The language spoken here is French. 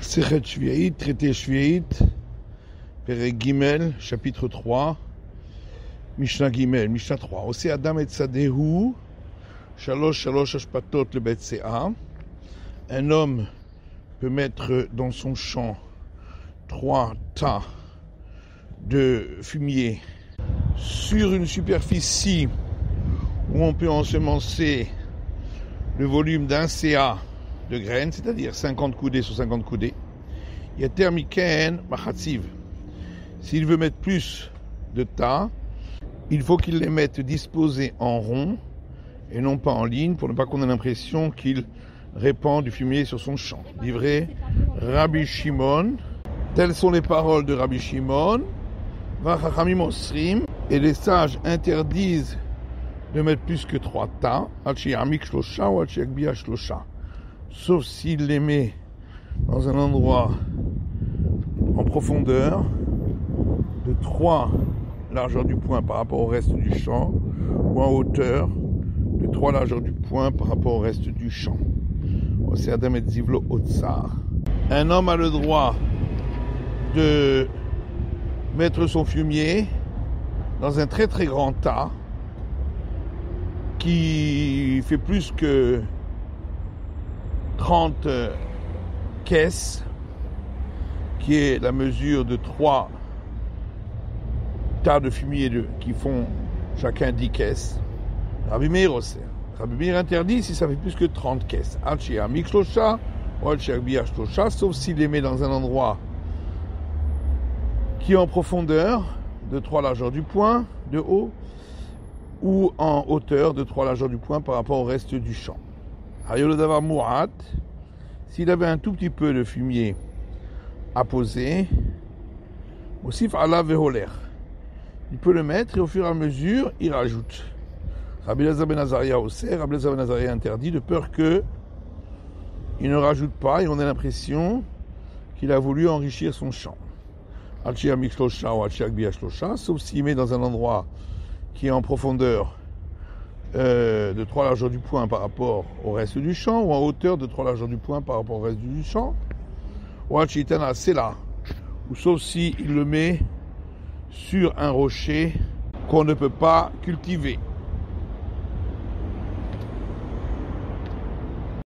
Sechet Shvi'it, traité Shvi'it, Perek Gimel, chapitre 3, Mishnah Gimel, Mishnah 3. Ose Adam et Tzadehu, Shalosh Ashpatot le Bet Sea. Un homme peut mettre dans son champ 3 tas de fumier sur une superficie où on peut ensemencer le volume d'un CA de graines, c'est-à-dire 50 coudées sur 50 coudées. Il y a termiken machatziv. S'il veut mettre plus de tas, il faut qu'il les mette disposés en rond et non pas en ligne pour ne pas qu'on ait l'impression qu'il répand du fumier sur son champ. Livré Rabbi Shimon. Telles sont les paroles de Rabbi Shimon. Vachachamim osrim. Et les sages interdisent de mettre plus que 3 tas. Al-Shi'amik shlosha ou Al-Shi'akbiya shlosha. Sauf s'il les met dans un endroit en profondeur de 3 largeurs du poing par rapport au reste du champ ou en hauteur de 3 largeurs du poing par rapport au reste du champ. C'est Adam et Zivlo Otsar. Un homme a le droit de mettre son fumier dans un très très grand tas qui fait plus que 30 caisses, qui est la mesure de 3 tas de fumier qui font chacun 10 caisses. Rabbi Meir Oser. Rabbi Meir interdit si ça fait plus que 30 caisses. Al-Shi'amik shlosha ou Al-Shi'akbiya shlosha, sauf s'il les met dans un endroit qui est en profondeur de 3 largeurs du poing de haut ou en hauteur de 3 largeurs du poing par rapport au reste du champ. Hayolodavar Mu'at, s'il avait un tout petit peu de fumier à poser, Mosif ala veholer, il peut le mettre et au fur et à mesure, il rajoute. Rabbi Elazar ben Azaria aussi, Rabbi Elazar ben Azaria interdit de peur que il ne rajoute pas et on ait l'impression qu'il a voulu enrichir son champ. Al-Shi'amik shlosha ou Al-Shi'akbiya shlosha, sauf s'il met dans un endroit qui est en profondeur de 3 largeurs du poing par rapport au reste du champ, ou en hauteur de 3 largeurs du poing par rapport au reste du champ, ou Al-Shitana Sela, ou sauf si il le met sur un rocher qu'on ne peut pas cultiver.